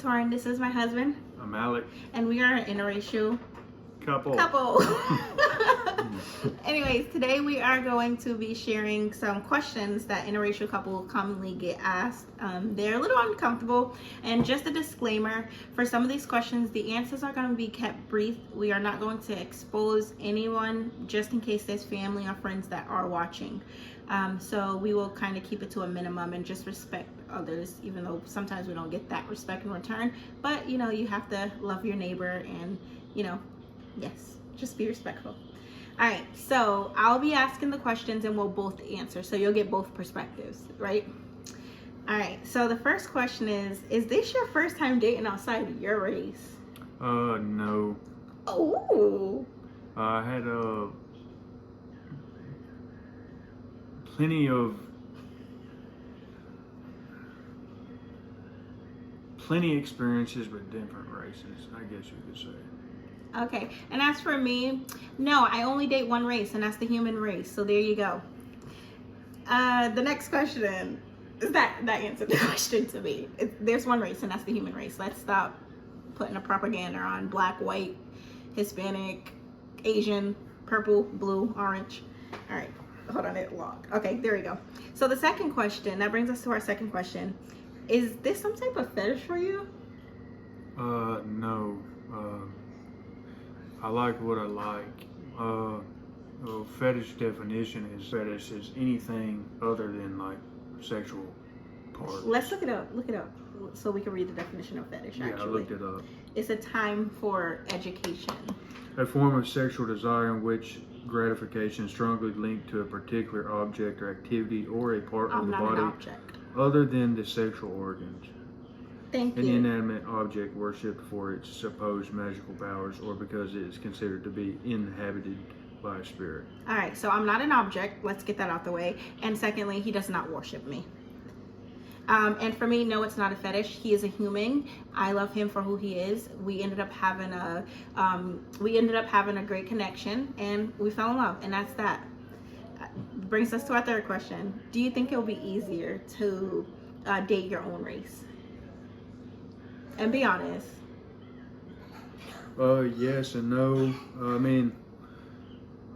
Torin. This is my husband. I'm Alec. And we are an interracial Couple. Anyways, today we are going to be sharing some questions that interracial couples commonly get asked. They're a little uncomfortable, and just a disclaimer, for some of these questions, the answers are going to be kept brief. We are not going to expose anyone, just in case there's family or friends that are watching. So we will kind of keep it to a minimum and just respect others, even though sometimes we don't get that respect in return. But, you know, you have to love your neighbor and, you know, yes, just be respectful. All right, so I'll be asking the questions and we'll both answer. So you'll get both perspectives, right? All right, so the first question is this your first time dating outside of your race? No. Oh. I had plenty experiences with different races, I guess you could say. Okay, and as for me, no, I only date one race, and that's the human race. So there you go. The next question is that answered the question to me. There's one race, and that's the human race. Let's stop putting a propaganda on black, white, Hispanic, Asian, purple, blue, orange. All right, hold on, it locked. Okay, there we go. So the second question, that brings us to our second question. Is this some type of fetish for you? No. I like what I like. Fetish definition is anything other than like sexual parts. Let's look it up. Look it up so we can read the definition of fetish. Yeah, actually, I looked it up. It's a time for education. A form of sexual desire in which gratification is strongly linked to a particular object or activity or a part of the body other than the sexual organs. Thank An you. inanimate object worshipped for its supposed magical powers or because it is considered to be inhabited by a spirit. All right, so I'm not an object. Let's get that out the way. And secondly, he does not worship me. And for me, no, it's not a fetish. He is a human. I love him for who he is. We ended up having a great connection, and we fell in love, and that's that. Brings us to our third question. Do you think it'll be easier to date your own race? And be honest. Yes and no. I mean,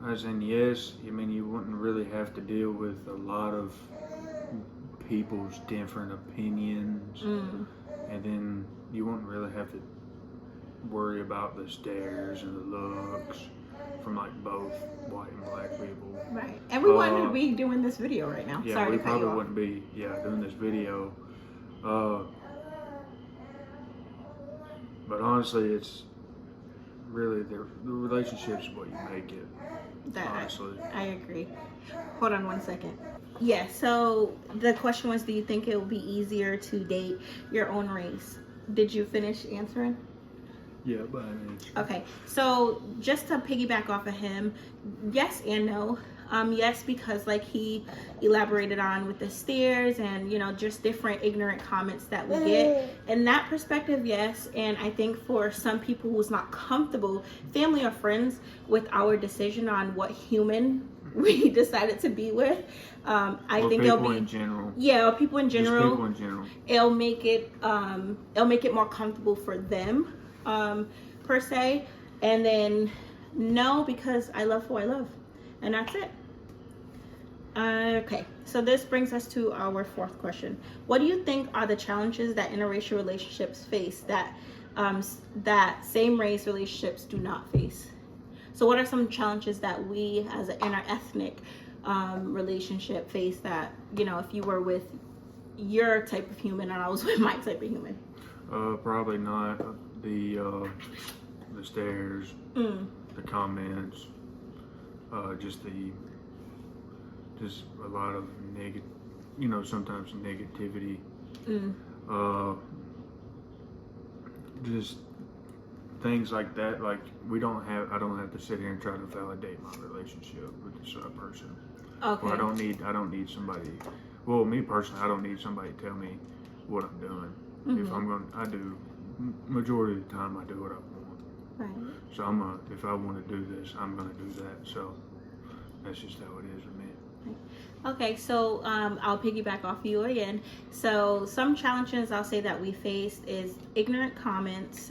as in yes, I mean you wouldn't really have to deal with a lot of people's different opinions, and then you wouldn't really have to worry about the stares and the looks from like both white and black people. Right, and we wouldn't be doing this video right now. Yeah, sorry we to cut you probably off. wouldn't be doing this video. But honestly, it's really the relationship's what you make it. Honestly, I agree. Hold on one second. Yeah, so the question was, do you think it will be easier to date your own race? Did you finish answering? Yeah, by an inch. Okay, so just to piggyback off of him, yes and no. Yes, because like he elaborated on with the stares and, you know, just different ignorant comments that we get. In that perspective, yes. And I think for some people who's not comfortable, family or friends, with our decision on what human we decided to be with, I think it'll be in general. Yeah, or people in general. Just people in general. It'll make it more comfortable for them, per se. And then no, because I love who I love. And that's it. Okay, so this brings us to our fourth question. What do you think are the challenges that interracial relationships face that same race relationships do not face? So what are some challenges that we as an interethnic relationship face that, you know, if you were with your type of human and I was with my type of human? Probably not the stares, the comments, just a lot of sometimes negativity. Just things like that. Like I don't have to sit here and try to validate my relationship with this other person. Okay. Or I don't need somebody. Well, me personally, I don't need somebody to tell me what I'm doing. I do majority of the time I do what I want. Right. So if I want to do this, I'm gonna do that. So that's just how it is with me. Okay, so I'll piggyback off you again. So some challenges I'll say that we faced is ignorant comments.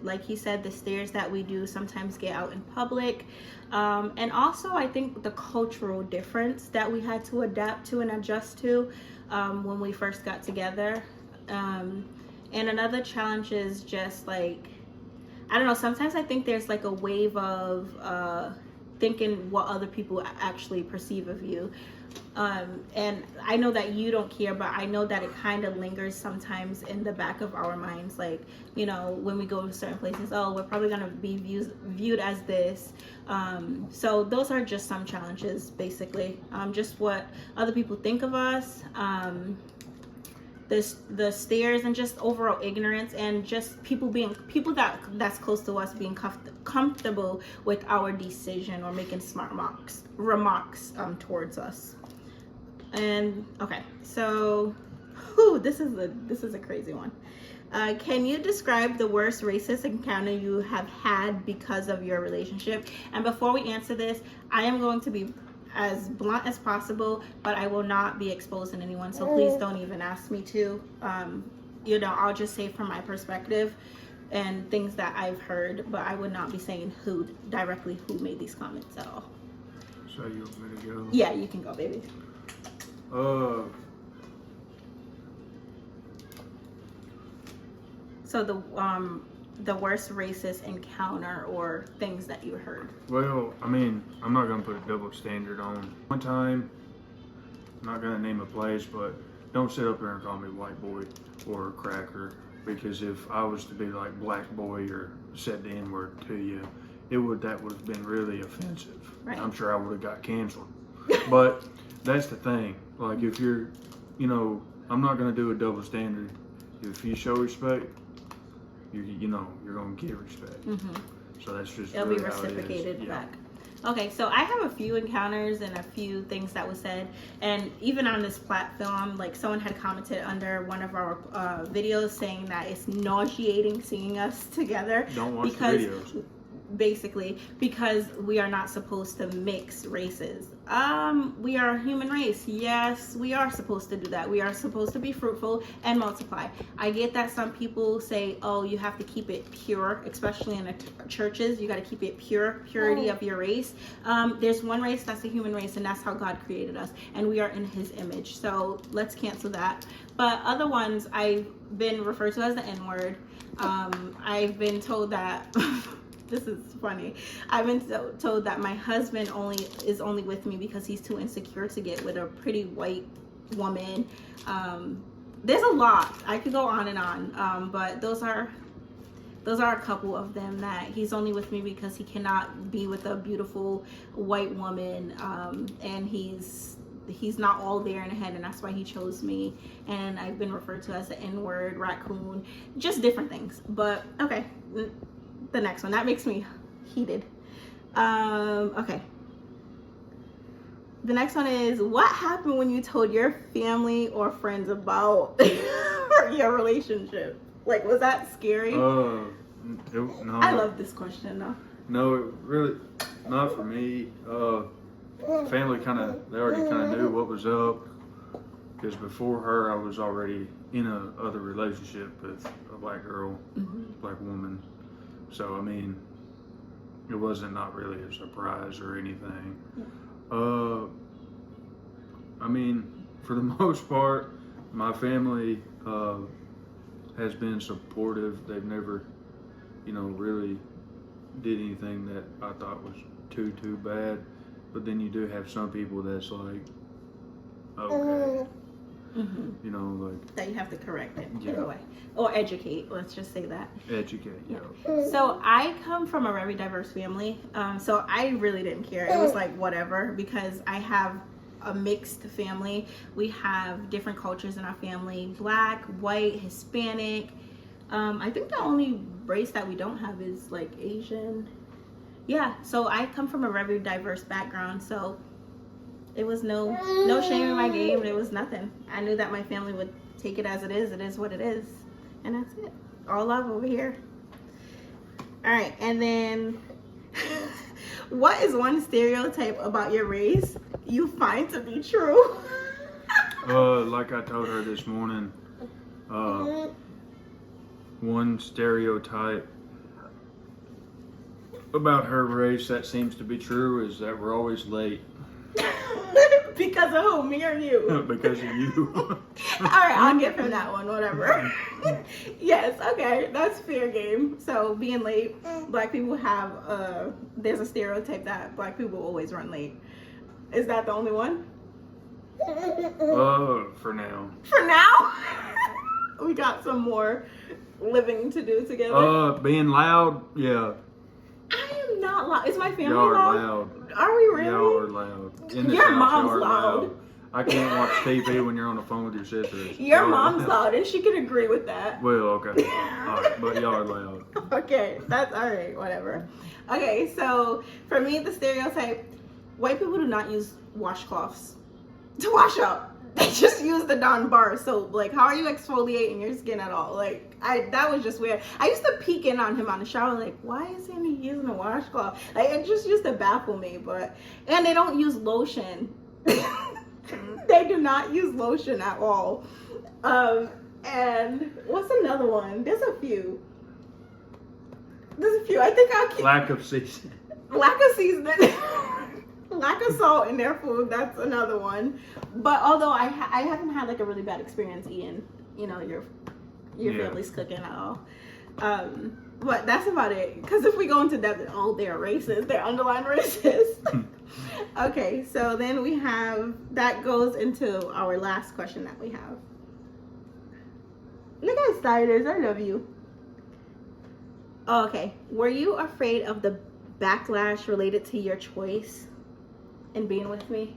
Like he said, the stares that we do sometimes get out in public. And also I think the cultural difference that we had to adapt to and adjust to when we first got together. And another challenge is just like, I don't know, sometimes I think there's like a wave of thinking what other people actually perceive of you. And I know that you don't care, but I know that it kind of lingers sometimes in the back of our minds. Like, you know, when we go to certain places, oh, we're probably going to be viewed as this. So those are just some challenges, basically. Just what other people think of us. The stares and just overall ignorance, and just people that's close to us being comfortable with our decision or making smart remarks towards us. And okay, so this is a crazy one. Can you describe the worst racist encounter you have had because of your relationship? And before we answer this, I am going to be as blunt as possible, but I will not be exposing anyone, so please don't even ask me to. You know, I'll just say from my perspective and things that I've heard, but I would not be saying who made these comments at all. So you want me to go? Yeah, you can go, baby. So the worst racist encounter or things that you heard. Well, I mean, I'm not gonna put a double standard on. One time, I'm not gonna name a place, but don't sit up here and call me white boy or cracker, because if I was to be like black boy or said the N-word to you, that would have been really offensive. Right. I'm sure I would have got canceled. But that's the thing. Like, if you're, you know, I'm not gonna do a double standard. If you show respect, you know, you're gonna get respect. Mm-hmm. So that's just It'll really be reciprocated how it is. back. Okay, so I have a few encounters and a few things that was said, and even on this platform, like someone had commented under one of our videos saying that it's nauseating seeing us together. Don't watch the videos. Basically, because we are not supposed to mix races. We are a human race. Yes, we are supposed to do that. We are supposed to be fruitful and multiply. I get that some people say, oh, you have to keep it pure, especially in the churches. You got to keep it purity of your race. There's one race, that's the human race, and that's how God created us, and we are in his image. So let's cancel that. But other ones, I've been referred to as the N-word. I've been told that this is funny. I've been told that my husband is only with me because he's too insecure to get with a pretty white woman. There's a lot. I could go on and on, but those are a couple of them, that he's only with me because he cannot be with a beautiful white woman, and he's not all there in the head, and that's why he chose me. And I've been referred to as the N-word, raccoon, just different things. But okay, the next one, that makes me heated. Okay, the next one is, what happened when you told your family or friends about your relationship? Like, was that scary? No. I love this question though. No, it really not for me. Family they already kind of knew what was up, because before her I was already in a other relationship with a black girl, black woman. So I mean, it wasn't not really a surprise or anything. Yeah. I mean, for the most part, my family has been supportive. They've never, you know, really did anything that I thought was too bad. But then you do have some people that's like, okay, you know, like that you have to correct it in a way, or educate. Let's just say that. Educate, yeah. So I come from a very diverse family, so I really didn't care. It was like whatever, because I have a mixed family. We have different cultures in our family: black, white, Hispanic. I think the only race that we don't have is like Asian. Yeah, so I come from a very diverse background, so it was no shame in my game. It was nothing. I knew that my family would take it as it is. It is what it is, and that's it. All love over here. All right, and then what is one stereotype about your race you find to be true? Like I told her this morning, one stereotype about her race that seems to be true is that we're always late. Because of who? Me or you? Because of you. Alright, I'll give him that one, whatever. Yes, okay, that's fair game. So being late, black people have there's a stereotype that black people always run late. Is that the only one? For now. For now? We got some more living to do together. Being loud, yeah. I am not loud. Is my family Y'all are loud? loud. Are we really? Y'all are loud. In this Your house, mom's y'all are loud. I can't watch TV when you're on the phone with your sisters. Your Y'all are mom's loud, and she can agree with that. Well, okay. Alright, but y'all are loud. Okay, that's alright, whatever. Okay, so for me, the stereotype, white people do not use washcloths to wash up. They just use the Dawn bar soap. Like, how are you exfoliating your skin at all? Like, that was just weird. I used to peek in on him on the shower, like, why isn't he using a washcloth? Like, it just used to baffle me. And they don't use lotion. They do not use lotion at all. And what's another one? There's a few. I think I'll keep. Lack of seasoning. Lack of seasoning. Lack of salt in their food. That's another one. But although I haven't had like a really bad experience eating, your family's cooking at all. But that's about it. Because if we go into depth, they're racist. They're underlying racist. Okay, so then we have, that goes into our last question that we have. Look at starters. I love you. Oh, okay. Were you afraid of the backlash related to your choice in being with me?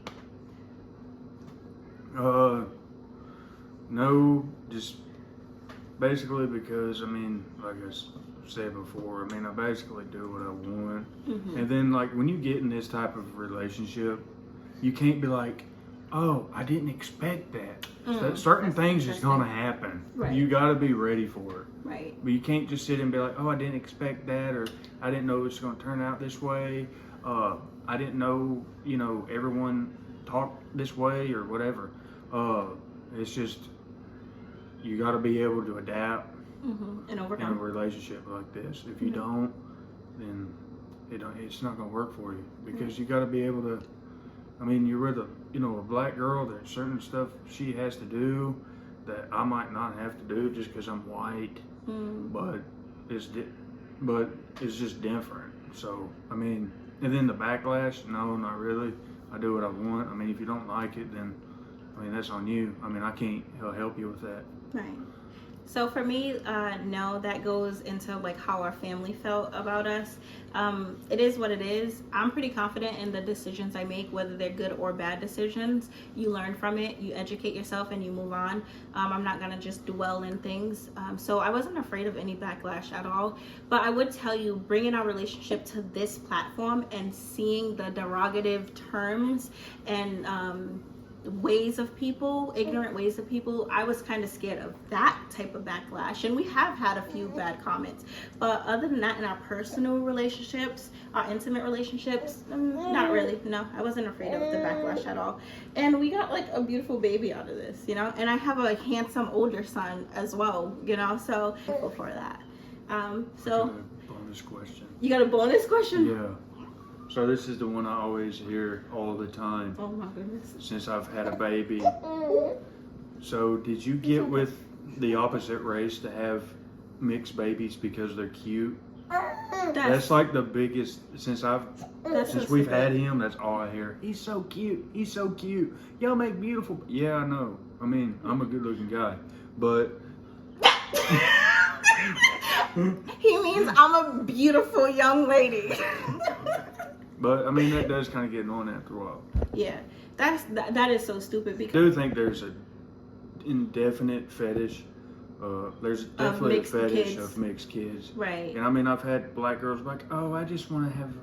No, just basically because, like I said before, I basically do what I want. Mm-hmm. And then, like, when you get in this type of relationship, you can't be like, oh, I didn't expect that. Certain things is going to happen. Right. You got to be ready for it. Right. But you can't just sit and be like, oh, I didn't expect that, or I didn't know it was going to turn out this way. I didn't know, everyone talked this way or whatever. It's just, you got to be able to adapt and in a overcome. relationship like this. If you don't, then it's not going to work for you, because you got to be able to. You're with a black girl. There's certain stuff she has to do that I might not have to do just because I'm white. But it's just different. So and then the backlash, no, not really. I do what I want. If you don't like it, then that's on you. I can't help you with that. Right. So for me, no, that goes into like how our family felt about us. It is what it is. I'm pretty confident in the decisions I make, whether they're good or bad decisions. You learn from it, you educate yourself, and you move on. I'm not gonna just dwell in things. So I wasn't afraid of any backlash at all. But I would tell you, bringing our relationship to this platform and seeing the derogative terms and ways of people, ignorant ways of people, I was kind of scared of that type of backlash. And we have had a few bad comments, but other than that, in our personal relationships, our intimate relationships, not really. No, I wasn't afraid of the backlash at all. And we got like a beautiful baby out of this, and I have a handsome older son as well, so thankful for that. So bonus question. You got a bonus question? Yeah. So this is the one I always hear all the time. Oh my goodness. Since I've had a baby. So did you get with the opposite race to have mixed babies because they're cute? That's like the biggest, since we've had him, that's all I hear. He's so cute. He's so cute. Y'all make beautiful. Yeah, I know. I'm a good looking guy. But he means I'm a beautiful young lady. But that does kind of get annoying after a while. Yeah, that is so stupid, because I do think there's a indefinite fetish. There's definitely a fetish of mixed kids. Right. And I've had black girls like, oh, I just want to have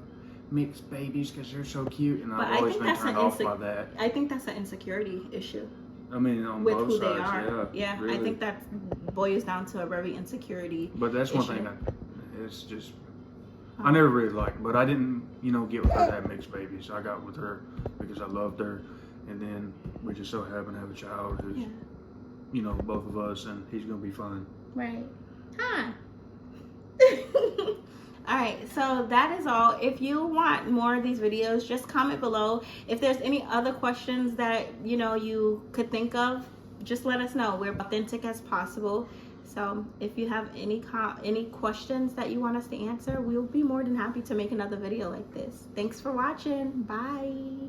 mixed babies because they're so cute, and I've always been turned off by that. I think that's an insecurity issue. On with both who sides, they are. Yeah, really. I think that boils down to a very insecurity. But that's one issue. thing. It's just, I never really liked, but I didn't, get with her to have mixed babies. I got with her because I loved her, and then we just so happened to have a child who's, both of us, and he's gonna be fine. Right. Huh. All right, so that is all. If you want more of these videos, just comment below. If there's any other questions that you could think of, just let us know. We're authentic as possible. So if you have any questions that you want us to answer, we'll be more than happy to make another video like this. Thanks for watching. Bye.